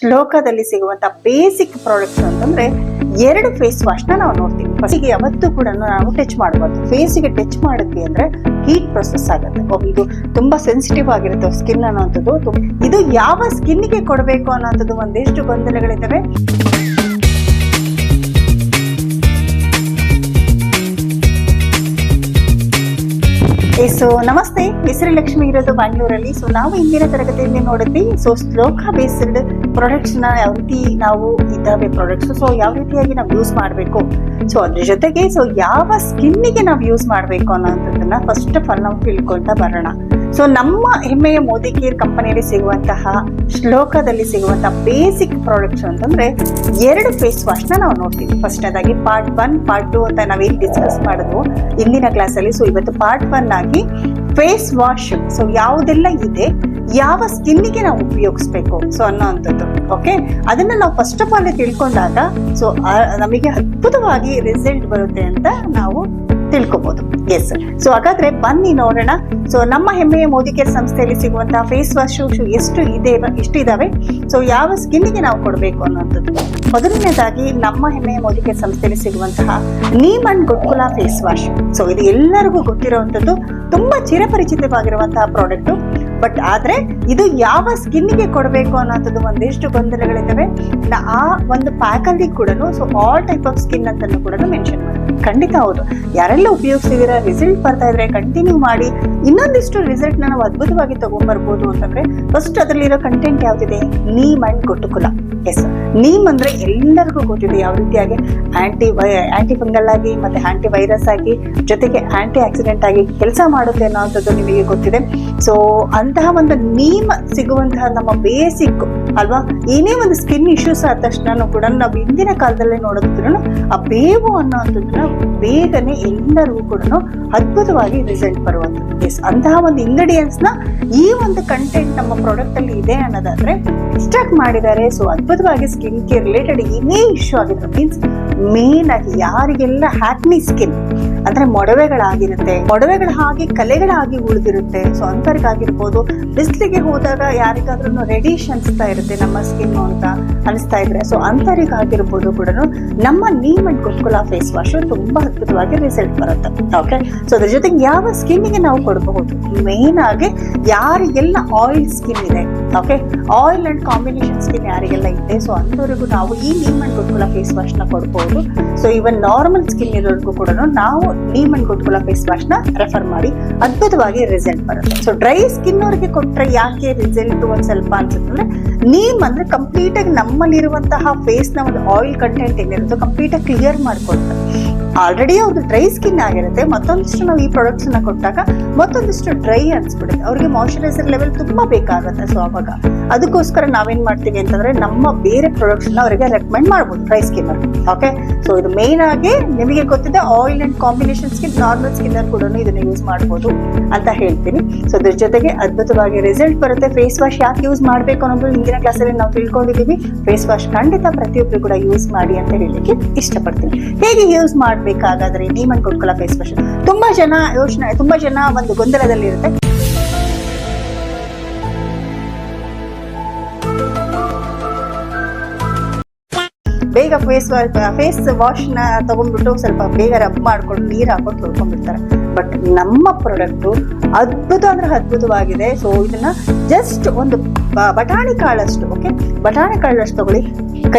ಲೋಕದಲ್ಲಿ ಸಿಗುವಂತ basic products ಅಂತಂದ್ರೆ 2 ಫೇಸ್ ವಾಶ್ ನಾವು ನೋಡ್ತೀವಿ. ಫಸ್ಟಿಗೆ ಯಾವತ್ತೂ ಕೂಡ ನಾವು ಟಚ್ ಮಾಡಬಾರ್ದು. ಫೇಸಿಗೆ ಟಚ್ ಮಾಡಿದ್ವಿ ಅಂದ್ರೆ ಹೀಟ್ ಪ್ರೊಸೆಸ್ ಆಗುತ್ತೆ. ಇದು ತುಂಬಾ ಸೆನ್ಸಿಟಿವ್ ಆಗಿರುತ್ತೆ ಸ್ಕಿನ್ ಅನ್ನೋಂಥದ್ದು. ಇದು ಯಾವ ಸ್ಕಿನ್ಗೆ ಕೊಡಬೇಕು ಅನ್ನೋಂಥದ್ದು ಒಂದಿಷ್ಟು ಗೊಂದಲಗಳಿದ್ದಾವೆ. ಸೊ ನಮಸ್ತೆ, ಹೆಸರು ಲಕ್ಷ್ಮಿ ಇರೋದು ಬ್ಯಾಂಗ್ಳೂರಲ್ಲಿ. ಸೊ ನಾವು ಇಂದಿನ ತರಗತಿಯಲ್ಲಿ ನೋಡಿದ್ವಿ ಶ್ಲೋಕ ಬೇಸ್ಡ್ ಪ್ರಾಡಕ್ಟ್ಸ್ ನ ಯಾವ ರೀತಿ ನಾವು ಇದ್ದಾವೆ ಪ್ರಾಡಕ್ಟ್ಸ್, ಸೊ ಯಾವ ರೀತಿಯಾಗಿ ನಾವು ಯೂಸ್ ಮಾಡಬೇಕು, ಸೊ ಅದ್ರ ಜೊತೆಗೆ ಸೊ ಯಾವ ಸ್ಕಿನ್ನಿಗೆ ನಾವು ಯೂಸ್ ಮಾಡಬೇಕು ಅನ್ನೋದನ್ನ ಫಸ್ಟ್ ಆಫ್ ಆಲ್ ನಾವು ತಿಳ್ಕೊಳ್ತಾ ಬರೋಣ. ಸೊ ನಮ್ಮ ಹೆಮ್ಮೆಯ ಮೋದಿ ಕೇರ್ ಕಂಪನಿಯಲ್ಲಿ ಸಿಗುವಂತಹ ಶ್ಲೋಕದಲ್ಲಿ ಸಿಗುವಂತಹ ಬೇಸಿಕ್ ಪ್ರಾಡಕ್ಟ್ಸ್ ಅಂತಂದ್ರೆ 2 ಫೇಸ್ ವಾಶ್ ನಾವು ನೋಡ್ತೀವಿ. ಫಸ್ಟ್ ಅದಾಗಿ ಪಾರ್ಟ್ 1 ಪಾರ್ಟ್ 2 ಅಂತ ನಾವೇನು ಡಿಸ್ಕಸ್ ಮಾಡಿದ್ವು ಇಂದಿನ ಕ್ಲಾಸ್ ಅಲ್ಲಿ. ಸೊ ಇವತ್ತು ಪಾರ್ಟ್ 1 ಆಗಿ ಫೇಸ್ ವಾಶ್ ಸೊ ಯಾವುದೆಲ್ಲ ಇದೆ, ಯಾವ ಸ್ಕಿನ್ನಿಗೆ ನಾವು ಉಪಯೋಗಿಸ್ಬೇಕು ಸೊ ಅನ್ನೋಂಥದ್ದು. ಓಕೆ, ಅದನ್ನ ನಾವು ಫಸ್ಟ್ ಆಫ್ ಆಲ್ ತಿಳ್ಕೊಂಡಾಗ ಸೊ ನಮಗೆ ಅದ್ಭುತವಾಗಿ ರಿಸಲ್ಟ್ ಬರುತ್ತೆ ಅಂತ ನಾವು ತಿಳ್ಕೊಬಹುದು. ಎಸ್, ಸೊ ಹಾಗಾದ್ರೆ ಬನ್ನಿ ನೋಡೋಣ. ಸೊ ನಮ್ಮ ಹೆಮ್ಮೆಯ ಮೋದಿ ಕೇರ್ ಸಂಸ್ಥೆಯಲ್ಲಿ ಸಿಗುವಂತಹ ಫೇಸ್ ವಾಶ್ ಎಷ್ಟು ಇದಾವೆ, ಸೊ ಯಾವ ಸ್ಕಿನ್ನಿಗೆ ನಾವು ಕೊಡಬೇಕು ಅನ್ನೋಂಥದ್ದು. ಮೊದಲನೇದಾಗಿ ನಮ್ಮ ಹೆಮ್ಮೆಯ ಮೋದಿ ಕೇರ್ ಸಂಸ್ಥೆಯಲ್ಲಿ ಸಿಗುವಂತಹ ನೀಮ್ ಅಂಡ್ ಗುಟ್ಕುಲಾ ಫೇಸ್ ವಾಶ್. ಸೊ ಇದು ಎಲ್ಲರಿಗೂ ಗೊತ್ತಿರುವಂತದ್ದು, ತುಂಬಾ ಚಿರಪರಿಚಿತವಾಗಿರುವಂತಹ ಪ್ರಾಡಕ್ಟ್. ಬಟ್ ಆದ್ರೆ ಇದು ಯಾವ ಸ್ಕಿನ್ನಿಗೆ ಕೊಡಬೇಕು ಅನ್ನೋಂಥದ್ದು ಒಂದಿಷ್ಟು ಗೊಂದಲಗಳಿದ್ದಾವೆ. ಆ ಒಂದು ಪ್ಯಾಕ್ ಅಲ್ಲಿ ಕೂಡ so all type of skin ಅಂತಾನು ಕೂಡ ಮೆನ್ಷನ್ ಮಾಡಿ. ಖಂಡಿತ ಹೌದು, ಯಾರೆಲ್ಲ ಉಪಯೋಗಿಸಿದಿರ ರಿಸಲ್ಟ್ ಬರ್ತಾ ಇದ್ರೆ ಕಂಟಿನ್ಯೂ ಮಾಡಿ. ಇನ್ನೊಂದಿಷ್ಟು ರಿಸಲ್ಟ್ ನಾವು ಅದ್ಭುತವಾಗಿ ತಗೊಂಡ್ಬರ್ಬೋದು ಅಂತಂದ್ರೆ ಫಸ್ಟ್ ಅದರಲ್ಲಿರೋ ಕಂಟೆಂಟ್ ಯಾವ್ದಿದೆ, ನೀಮ್ ಅಂಡ್ ಗುಟುಕುಲಾ. ಎಸ್, ನೀಮ್ ಅಂದ್ರೆ ಎಲ್ಲರಿಗೂ ಗೊತ್ತಿದೆ ಯಾವ ರೀತಿಯಾಗಿ ಆಂಟಿ ಫಂಗಲ್ ಆಗಿ ಮತ್ತೆ ಆಂಟಿ ವೈರಸ್ ಆಗಿ ಜೊತೆಗೆ ಆಂಟಿ ಆಕ್ಸಿಡೆಂಟ್ ಆಗಿ ಕೆಲಸ ಮಾಡುತ್ತೆ ಅನ್ನೋಂಥದ್ದು ನಿಮಗೆ ಗೊತ್ತಿದೆ. ಸೊ ಅಂತಹ ಒಂದು ನೀಮ್ ಸಿಗುವಂತಹ ನಮ್ಮ ಬೇಸಿಕ್ ಅಲ್ವಾ. ಏನೇ ಒಂದು ಸ್ಕಿನ್ ಇಶ್ಯೂಸ್ ಆದ ತಕ್ಷಣ ಕೂಡ ನಾವು ಇಂದಿನ ಕಾಲದಲ್ಲೇ ನೋಡೋದಿದ್ರು ಆ ಬೇವು ಅನ್ನೋಂಥದ್ದನ್ನ ಬೇಗನೆ ಎಲ್ಲರಿಗೂ ಕೂಡ ಅದ್ಭುತವಾಗಿ ರಿಸಲ್ಟ್ ಬರುವಂಥದ್ದು. ಎಸ್, ಅಂತಹ ಒಂದು ಇಂಗ್ರೀಡಿಯೆಂಟ್ಸ್ ನ ಈ ಒಂದು ಕಂಟೆಂಟ್ ನಮ್ಮ ಪ್ರಾಡಕ್ಟ್ ಅಲ್ಲಿ ಇದೆ ಅನ್ನೋದಾದ್ರೆ ಎಕ್ಸ್ಟ್ರಾಕ್ಟ್ ಮಾಡಿದ್ದಾರೆ. ಸೊ ಅದ್ಭುತವಾಗಿ ಸ್ಕಿನ್ ಕೇರ್ ರಿಲೇಟೆಡ್ ಏನೇ ಇಶ್ಯೂ ಆಗಿದ್ರು, ಮೀನ್ಸ್ ಮೇನ್ ಆಗಿ ಯಾರಿಗೆಲ್ಲ ಹ್ಯಾಕ್ನಿ ಸ್ಕಿನ್ ಅಂದ್ರೆ ಮೊಡವೆಗಳಾಗಿರುತ್ತೆ, ಮೊಡವೆಗಳ ಹಾಗೆ ಕಲೆಗಳಾಗಿ ಉಳಿದಿರುತ್ತೆ, ಸೊ ಅಂತರ್ಗಾಗಿರ್ಬೋದು. ಬಿಸಿಲಿಗೆ ಹೋದಾಗ ಯಾರಿಗಾದ್ರೂ ರೆಡಿಶ್ ಅನಿಸ್ತಾ ಇರುತ್ತೆ ನಮ್ಮ ಸ್ಕಿನ್ ಅಂತ ಅನಿಸ್ತಾ ಇದ್ರೆ, ಸೊ ಅಂತರಿಗಾಗಿರ್ಬೋದು ಕೂಡ ನಮ್ಮ ನೀಮ್ ಅಂಡ್ ಗುಟ್ಕುಲಾ ಫೇಸ್ ವಾಶ್ ತುಂಬಾ ಅದ್ಭುತವಾಗಿ ರಿಸಲ್ಟ್ ಬರುತ್ತೆ. ಓಕೆ, ಸೊ ಅದ್ರ ಜೊತೆಗೆ ಯಾವ ಸ್ಕಿನ್ನಿಗೆ ನಾವು ಕೊಡಬಹುದು, ಮೇನ್ ಆಗಿ ಯಾರಿಗೆಲ್ಲ ಆಯಿಲ್ ಸ್ಕಿನ್ ಇದೆ, okay, oil and combination skin ಯಾರಿಗೆಲ್ಲ ಇದೆ, ಸೊ ಅಂತವರಿಗೂ ನಾವು ಈ ನೀಮ್ ಅಂಡ್ ಗುಟ್ಕುಲಾ ಫೇಸ್ ವಾಶ್ ನ ಕೊಡ್ಬಹುದು. ಸೊ ಇವನ್ ನಾರ್ಮಲ್ ಸ್ಕಿನ್ ಇರೋರ್ಗೂ ಕೂಡ ನಾವು ನೀಮ್ ಅಂಡ್ ಗುಟ್ಕುಲಾ ಫೇಸ್ ವಾಶ್ ನ ರೆಫರ್ ಮಾಡಿ ಅದ್ಭುತವಾಗಿ ರಿಸಲ್ಟ್ ಬರುತ್ತೆ. ಸೊ ಡ್ರೈ ಸ್ಕಿನ್ ಅವ್ರಿಗೆ ಕೊಟ್ರೆ ಯಾಕೆ ರಿಸಲ್ಟ್ ಒಂದ್ ಸ್ವಲ್ಪ ಅನ್ಸುತ್ತಂದ್ರೆ, ನೀಮ್ ಅಂದ್ರೆ ಕಂಪ್ಲೀಟ್ ಆಗಿ ನಮ್ಮಲ್ಲಿರುವಂತಹ ಫೇಸ್ ನ ಒಂದು ಆಯಿಲ್ ಕಂಟೆಂಟ್ ಏನಿರುತ್ತೋ ಕಂಪ್ಲೀಟ್ ಆಗಿ ಕ್ಲಿಯರ್ ಮಾಡ್ಕೊಡುತ್ತೆ. ಆಲ್ರೆಡಿ ಅವ್ರದ್ದು ಡ್ರೈ ಸ್ಕಿನ್ ಆಗಿರುತ್ತೆ, ಮತ್ತೊಂದಿಷ್ಟು ನಾವು ಈ ಪ್ರಾಡಕ್ಟ್ಸ್ ನ ಕೊಟ್ಟಾಗ ಮತ್ತೊಂದಿಷ್ಟು ಡ್ರೈ ಅನ್ಸ್ಬಿಡುತ್ತೆ, ಅವ್ರಿಗೆ ಮಾಯಿಶ್ಚರೈಸರ್ ಲೆವೆಲ್ ತುಂಬಾ ಬೇಕಾಗುತ್ತೆ. ಸೊ ಅವಾಗ ಅದಕ್ಕೋಸ್ಕರ ನಾವೇನ್ ಮಾಡ್ತೀವಿ ಅಂತಂದ್ರೆ ನಮ್ಮ ಬೇರೆ ಪ್ರಾಡಕ್ಟ್ಸ್ ನ ಅವರಿಗೆ ರೆಕಮೆಂಡ್ ಮಾಡ್ಬೋದು ಡ್ರೈ ಸ್ಕಿನ್ ಅವ್ರಿಗೆ. ಓಕೆ, ಸೊ ಇದು ಮೇನ್ ಆಗಿ ನಿಮಗೆ ಗೊತ್ತಿದೆ oil and combination skin, normal skin ಅಲ್ಲಿ ಕೂಡ ಇದನ್ನ ಯೂಸ್ ಮಾಡಬಹುದು ಅಂತ ಹೇಳ್ತೀನಿ. ಸೊ ಅದ್ರ ಜೊತೆಗೆ ಅದ್ಭುತವಾಗಿ ರಿಸಲ್ಟ್ ಬರುತ್ತೆ. ಫೇಸ್ ವಾಶ್ ಯಾಕೆ ಯೂಸ್ ಮಾಡಬೇಕು ಅನ್ನೋದು ಹಿಂದಿನ ಕ್ಲಾಸಲ್ಲಿ ನಾವು ತಿಳ್ಕೊಂಡಿದೀವಿ. ಫೇಸ್ ವಾಶ್ ಖಂಡಿತ ಪ್ರತಿಯೊಬ್ಬರು ಕೂಡ ಯೂಸ್ ಮಾಡಿ ಅಂತ ಹೇಳಲಿಕ್ಕೆ ಇಷ್ಟಪಡ್ತೀನಿ. ಹೇಗೆ ಯೂಸ್ ಮಾಡ್ಬೇಕಾಗಾದ್ರೆ ನೀಮ್ ಅಂಡ್ ಗುಟ್ಕುಲಾ ಫೇಸ್ ವಾಶ್ ತುಂಬಾ ಜನ ಒಂದು ಗೊಂದಲದಲ್ಲಿ ಇರುತ್ತೆ. ಬೇಗ ಫೇಸ್ ವಾಶ್ ನ ತಗೊಂಡ್ಬಿಟ್ಟು ಸ್ವಲ್ಪ ಬೇಗ ರಬ್ ಮಾಡ್ಕೊಂಡು ನೀರ್ ಹಾಕೊಂಡು ತೊಳ್ಕೊಂಡ್ಬಿಡ್ತಾರೆ. ಬಟ್ ನಮ್ಮ ಪ್ರಾಡಕ್ಟ್ ಅದ್ಭುತ ಅಂದ್ರೆ ಅದ್ಭುತವಾಗಿದೆ. ಸೊ ಇದನ್ನ ಜಸ್ಟ್ ಒಂದು ಬಟಾಣಿ ಕಾಳಷ್ಟು, ಓಕೆ, ಬಟಾಣಿ ಕಾಳಷ್ಟು ತಗೊಳ್ಳಿ.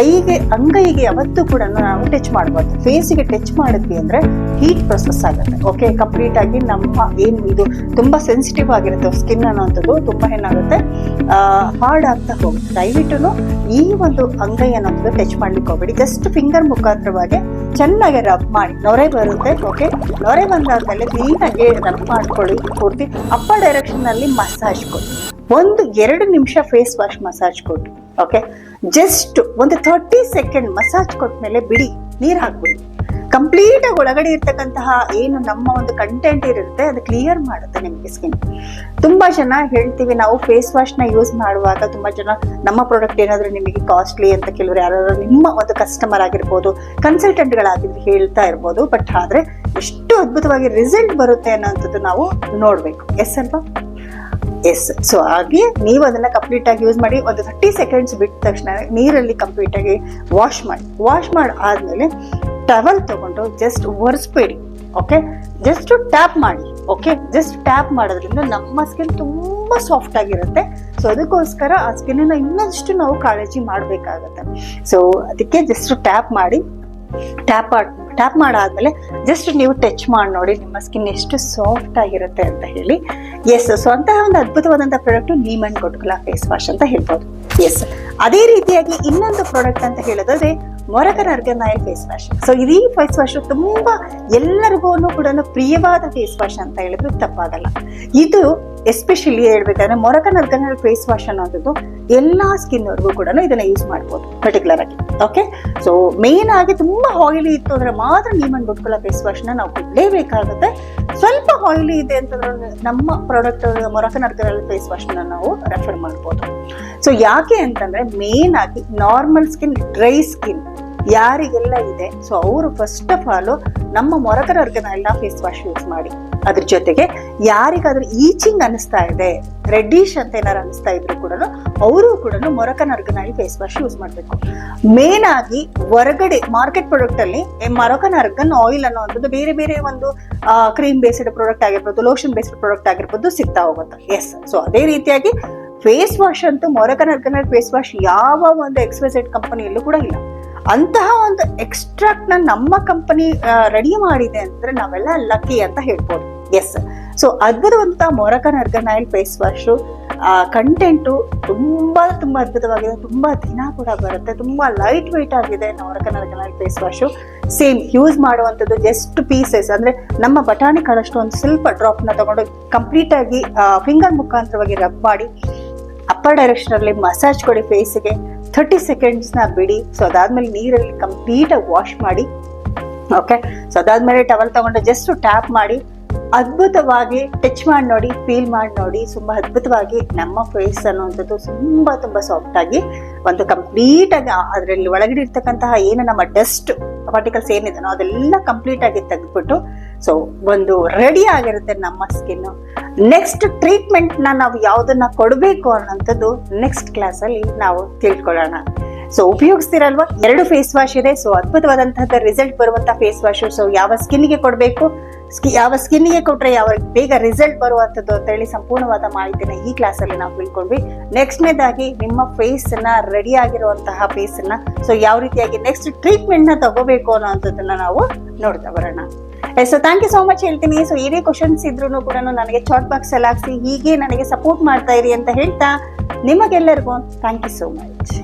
ಅಂಗೈಗೆ ಯಾವತ್ತೂ ಕೂಡ ನಾವು ಟಚ್ ಮಾಡಬಾರ್ದು. ಫೇಸಿಗೆ ಟಚ್ ಮಾಡಿದ್ವಿ ಅಂದ್ರೆ ಹೀಟ್ ಪ್ರೊಸೆಸ್ ಆಗುತ್ತೆ. ಓಕೆ, ಕಂಪ್ಲೀಟ್ ಆಗಿ ನಮ್ಮ ಏನು ಇದು ತುಂಬಾ ಸೆನ್ಸಿಟಿವ್ ಆಗಿರುತ್ತೆ ಸ್ಕಿನ್ ಅನ್ನೋಂಥದ್ದು, ತುಂಬಾ ಏನಾಗುತ್ತೆ ಹಾರ್ಡ್ ಆಗ್ತಾ ಹೋಗುತ್ತೆ. ದಯವಿಟ್ಟು ಈ ಒಂದು ಅಂಗೈ ಅನ್ನೋದು ಟಚ್ ಮಾಡ್ಲಿಕ್ಕೆ ಹೋಗ್ಬೇಡಿ. ಜಸ್ಟ್ ಫಿಂಗರ್ ಮುಖಾಂತರವಾಗಿ ಚೆನ್ನಾಗಿ ರಬ್ ಮಾಡಿ, ನೊರೆ ಬರುತ್ತೆ. ಓಕೆ, ನೊರೆ ಬಂದಾದ್ಮೇಲೆ ಕ್ಲೀನಾಗಿ ರಬ್ ಮಾಡ್ಕೊಳ್ಳಿ. ಪೂರ್ತಿ ಅಪ್ಪರ್ ಡೈರೆಕ್ಷನ್ ಅಲ್ಲಿ ಮಸಾಜ್ ಕೊಡಿ. 1-2 ನಿಮಿಷ ಫೇಸ್ ವಾಶ್ ಮಸಾಜ್ ಕೊಡಿ. ಓಕೆ, ಜಸ್ಟ್ ಒಂದು 30 ಸೆಕೆಂಡ್ ಮಸಾಜ್ ಕೊಟ್ಮೇಲೆ ಬಿಡಿ, ನೀರ್ ಹಾಕ್ಬಿಡಿ. ಕಂಪ್ಲೀಟ್ ಆಗಿ ಒಳಗಡೆ ಇರ್ತಕ್ಕಂತಹ ಏನು ನಮ್ಮ ಒಂದು ಕಂಟೆಂಟ್ ಇರುತ್ತೆ ಅದು ಕ್ಲಿಯರ್ ಮಾಡುತ್ತೆ ನಿಮಗೆ ಸ್ಕಿನ್. ತುಂಬಾ ಜನ ಹೇಳ್ತೀವಿ ನಾವು ಫೇಸ್ ವಾಶ್ ನ ಯೂಸ್ ಮಾಡುವಾಗ, ತುಂಬಾ ಜನ ನಮ್ಮ ಪ್ರಾಡಕ್ಟ್ ಏನಾದ್ರೂ ನಿಮಗೆ ಕಾಸ್ಟ್ಲಿ ಅಂತ ಕೆಲವರು ಯಾರು ನಿಮ್ಮ ಒಂದು ಕಸ್ಟಮರ್ ಆಗಿರ್ಬೋದು, ಕನ್ಸಲ್ಟೆಂಟ್ ಗಳಾಗಿದ್ರೆ ಹೇಳ್ತಾ ಇರ್ಬೋದು. ಬಟ್ ಆದ್ರೆ ಎಷ್ಟು ಅದ್ಭುತವಾಗಿ ರಿಸಲ್ಟ್ ಬರುತ್ತೆ ಅನ್ನೋಂಥದ್ದು ನಾವು ನೋಡ್ಬೇಕು. ಎಸ್ ಅಲ್ವಾ. ಎಸ್. ಸೊ ಹಾಗೆ ನೀವು ಅದನ್ನ ಕಂಪ್ಲೀಟ್ ಆಗಿ ಯೂಸ್ ಮಾಡಿ ಒಂದು 30 ಸೆಕೆಂಡ್ಸ್ ಬಿಟ್ಟ ತಕ್ಷಣ ನೀರಲ್ಲಿ ಕಂಪ್ಲೀಟ್ ಆಗಿ ವಾಶ್ ಮಾಡಿ ಆದ್ಮೇಲೆ ಟವಲ್ ತಗೊಂಡು ಜಸ್ಟ್ ಒರೆಸ್ಬೇಡಿ. ಓಕೆ, ಜಸ್ಟ್ ಟ್ಯಾಪ್ ಮಾಡಿ. ಓಕೆ, ಜಸ್ಟ್ ಟ್ಯಾಪ್ ಮಾಡೋದ್ರಿಂದ ನಮ್ಮ ಸ್ಕಿನ್ ತುಂಬಾ ಸಾಫ್ಟ್ ಆಗಿರುತ್ತೆ. ಸೊ ಅದಕ್ಕೋಸ್ಕರ ಆ ಸ್ಕಿನ್ ಇನ್ನಷ್ಟು ನಾವು ಕಾಳಜಿ ಮಾಡ್ಬೇಕಾಗತ್ತೆ. ಸೊ ಅದಕ್ಕೆ ಜಸ್ಟ್ ಟ್ಯಾಪ್ ಮಾಡಿ, ಟ್ಯಾಪ್ ಮಾಡಾದ್ಮೇಲೆ ಜಸ್ಟ್ ನೀವು ಟಚ್ ಮಾಡಿ ನೋಡಿ ನಿಮ್ಮ ಸ್ಕಿನ್ ಎಷ್ಟು ಸಾಫ್ಟ್ ಆಗಿರುತ್ತೆ ಅಂತ ಹೇಳಿ. ಎಸ್. ಸೊ ಅಂತಹ ಒಂದು ಅದ್ಭುತವಾದಂತಹ ಪ್ರಾಡಕ್ಟ್ ನೀಮ್ ಅಂಡ್ ಗುಟ್ಕುಲ ಫೇಸ್ ವಾಶ್ ಅಂತ ಹೇಳ್ಬೋದು. ಎಸ್. ಅದೇ ರೀತಿಯಾಗಿ ಇನ್ನೊಂದು ಪ್ರಾಡಕ್ಟ್ ಅಂತ ಹೇಳೋದಾದ್ರೆ Moroccan argan oil face wash. So ಈ ಫೇಸ್ ವಾಶ್ ತುಂಬಾ ಎಲ್ಲರಿಗೂ ಕೂಡ ಪ್ರಿಯವಾದ ಫೇಸ್ ವಾಶ್ ಅಂತ ಹೇಳಿದ್ರು ತಪ್ಪಾಗಲ್ಲ. ಇದು ಎಸ್ಪೆಷಲಿ ಹೇಳ್ಬೇಕಂದ್ರೆ ಮೊರಕನ್ ಆರ್ಗನ್ ಆಯಿಲ್ ಫೇಸ್ ವಾಶ್ ಅನ್ನೋದು ಎಲ್ಲಾ ಸ್ಕಿನ್ ಅವ್ರಿಗೂ ಕೂಡ ಇದನ್ನ ಯೂಸ್ ಮಾಡ್ಬೋದು ಪರ್ಟಿಕ್ಯುಲರ್ ಆಗಿ. ಓಕೆ, ಸೊ ಮೇನ್ ಆಗಿ ತುಂಬಾ ಆಯಿಲಿ ಇತ್ತು ಅಂದ್ರೆ ಮಾತ್ರ ನೀಮ್ ಅಂಡ್ ಗುಟ್ಕುಲ ಫೇಸ್ ವಾಶ್ ನ ನಾವು ಕೊಡ್ಲೇಬೇಕಾಗುತ್ತೆ. ಸ್ವಲ್ಪ ಆಯಿಲಿ ಇದೆ ಅಂತಂದ್ರೆ ನಮ್ಮ product Moroccan argan oil face wash ನ ನಾವು ರೆಫರ್ ಮಾಡ್ಬೋದು. ಸೊ ಯಾಕೆ ಅಂತಂದ್ರೆ ಮೇನ್ ಆಗಿ ನಾರ್ಮಲ್ ಸ್ಕಿನ್, ಡ್ರೈ ಸ್ಕಿನ್ ಯಾರಿಗೆಲ್ಲ ಇದೆ, ಸೊ ಅವರು ಫಸ್ಟ್ ಆಫ್ ಆಲ್ ನಮ್ಮ Moroccan argan oil face wash use ಮಾಡಿ. ಅದ್ರ ಜೊತೆಗೆ ಯಾರಿಗಾದ್ರೂ ಈಚಿಂಗ್ ಅನಿಸ್ತಾ ಇದೆ, ರೆಡ್ಡಿಶ್ ಅಂತ ಏನಾರು ಅನಿಸ್ತಾ ಇದ್ರು ಕೂಡ ಅವರು ಕೂಡ Moroccan argan oil face wash use ಮಾಡಬೇಕು. ಮೇನ್ ಆಗಿ ಹೊರಗಡೆ ಮಾರ್ಕೆಟ್ ಪ್ರಾಡಕ್ಟ್ ಅಲ್ಲಿ ಮೊರಕನ್ ಆರ್ಗನ್ ಆಯಿಲ್ ಅನ್ನೋದು ಬೇರೆ ಬೇರೆ ಒಂದು ಕ್ರೀಮ್ ಬೇಸ್ಡ್ ಪ್ರಾಡಕ್ಟ್ ಆಗಿರ್ಬೋದು, ಲೋಷನ್ ಬೇಸ್ಡ್ ಪ್ರಾಡಕ್ಟ್ ಆಗಿರ್ಬೋದು ಸಿಗ್ತಾ ಹೋಗುತ್ತೆ. ಎಸ್. ಸೊ ಅದೇ ರೀತಿಯಾಗಿ ಫೇಸ್ ವಾಶ್ ಅಂತೂ ಮೊರಕನ್ ಆರ್ಗನ್ ಆಯಿಲ್ ಫೇಸ್ ವಾಶ್ ಯಾವ ಒಂದು XYZ ಕಂಪನಿಯಲ್ಲೂ ಕೂಡ ಇಲ್ಲ. ಅಂತಹ ಒಂದು ಎಕ್ಸ್ಟ್ರಾಕ್ಟ್ ನ ನಮ್ಮ ಕಂಪನಿ ರೆಡಿ ಮಾಡಿದೆ ಅಂದ್ರೆ ನಾವೆಲ್ಲ ಲಕ್ಕಿ ಅಂತ ಹೇಳ್ಬೋದು. ಎಸ್. ಸೊ ಅದ್ಭುತವಂತ Moroccan argan oil face wash content ತುಂಬಾ ಅದ್ಭುತವಾಗಿದೆ. ತುಂಬಾ ದಿನ ಕೂಡ ಬರುತ್ತೆ. ತುಂಬಾ ಲೈಟ್ ವೆಯ್ಟ್ ಆಗಿದೆ Moroccan argan oil face wash. Same use ಮಾಡುವಂಥದ್ದು ಜಸ್ಟ್ ಪೀಸಸ್ ಅಂದ್ರೆ ನಮ್ಮ ಬಟಾಣಿ ಕಾಳಷ್ಟು ಒಂದು ಸ್ವಲ್ಪ ಡ್ರಾಪ್ ನ ತಗೊಂಡು ಕಂಪ್ಲೀಟ್ ಆಗಿ ಫಿಂಗರ್ ಮುಖಾಂತರವಾಗಿ ರಬ್ ಮಾಡಿ ಅಪ್ಪರ್ ಡೈರೆಕ್ಷನ್ ಅಲ್ಲಿ ಮಸಾಜ್ ಕೊಡಿ ಫೇಸ್ಗೆ. 30 ಸೆಕೆಂಡ್ಸ್ ನ ಬಿಡಿ. ಸೊ ಅದಾದ್ಮೇಲೆ ನೀರಲ್ಲಿ ಕಂಪ್ಲೀಟ್ ಆಗಿ ವಾಶ್ ಮಾಡಿ. ಓಕೆ, ಸೊ ಅದಾದ್ಮೇಲೆ ಟವಲ್ ತಗೊಂಡು ಜಸ್ಟ್ ಟ್ಯಾಪ್ ಮಾಡಿ ಅದ್ಭುತವಾಗಿ ಟಚ್ ಮಾಡಿ ನೋಡಿ, ಫೀಲ್ ಮಾಡಿ ನೋಡಿ. ತುಂಬಾ ಅದ್ಭುತವಾಗಿ ನಮ್ಮ ಫೇಸ್ ಅನ್ನುವಂಥದ್ದು ತುಂಬಾ ಸಾಫ್ಟ್ ಆಗಿ ಒಂದು ಕಂಪ್ಲೀಟ್ ಆಗಿ ಅದರಲ್ಲಿ ಒಳಗಡೆ ಇರ್ತಕ್ಕಂತಹ ಏನು ನಮ್ಮ ಡಸ್ಟ್ ಪಾರ್ಟಿಕಲ್ಸ್ ಏನಿದೆ ಅದೆಲ್ಲ ಕಂಪ್ಲೀಟ್ ಆಗಿ ತೆಗೆದ್ಬಿಟ್ಟು ಸೊ ಒಂದು ರೆಡಿ ಆಗಿರುತ್ತೆ ನಮ್ಮ ಸ್ಕಿನ್. ನೆಕ್ಸ್ಟ್ ಟ್ರೀಟ್ಮೆಂಟ್ ನಾವು ಯಾವ್ದನ್ನ ಕೊಡಬೇಕು ಅನ್ನೋಂಥದ್ದು ನೆಕ್ಸ್ಟ್ ಕ್ಲಾಸ್ ಅಲ್ಲಿ ನಾವು ತಿಳ್ಕೊಳ್ಳೋಣ. ಸೊ ಉಪಯೋಗಿಸ್ತೀರಲ್ವಾ, 2 ಫೇಸ್ ವಾಶ್ ಇದೆ. ಸೊ ಅದ್ಭುತವಾದಂತಹ ರಿಸಲ್ಟ್ ಬರುವಂತ ಫೇಸ್ ವಾಶ್. ಸೊ ಯಾವ ಸ್ಕಿನ್ಗೆ ಕೊಡಬೇಕು, ಯಾವ ಸ್ಕಿನ್ಗೆ ಕೊಟ್ರೆ ಯಾವ ಬೇಗ ರಿಸಲ್ಟ್ ಬರುವಂತದ್ದು ಅಂತ ಹೇಳಿ ಸಂಪೂರ್ಣವಾದ ಮಾಹಿತಿನ ಈ ಕ್ಲಾಸ್ ಅಲ್ಲಿ ನಾವು ತಿಳ್ಕೊಂಡ್ವಿ. ನೆಕ್ಸ್ಟ್ನೇದಾಗಿ ನಿಮ್ಮ ಫೇಸ್ ನ ರೆಡಿ ಆಗಿರುವಂತಹ ಫೇಸ್ ನ ಸೊ ಯಾವ ರೀತಿಯಾಗಿ ನೆಕ್ಸ್ಟ್ ಟ್ರೀಟ್ಮೆಂಟ್ ನ ತಗೋಬೇಕು ಅನ್ನೋಂಥದ್ದನ್ನ ನಾವು ನೋಡ್ತಾ ಬರೋಣ. So thank you so much ಹೇಳ್ತೀನಿ. ಸೊ ಏನೇ ಕ್ವಶನ್ಸ್ ಇದ್ರು ಕೂಡ ನನಗೆ ಚಾಟ್ ಬಾಕ್ಸ್ ಅಲ್ಲಿ ಹಾಕ್ಸಿ ಹೀಗೆ ನನಗೆ ಸಪೋರ್ಟ್ ಮಾಡ್ತಾ ಇರಿ ಅಂತ ಹೇಳ್ತಾ ನಿಮಗೆಲ್ಲರಿಗೂ ಥ್ಯಾಂಕ್ ಯು ಸೋ ಮಚ್.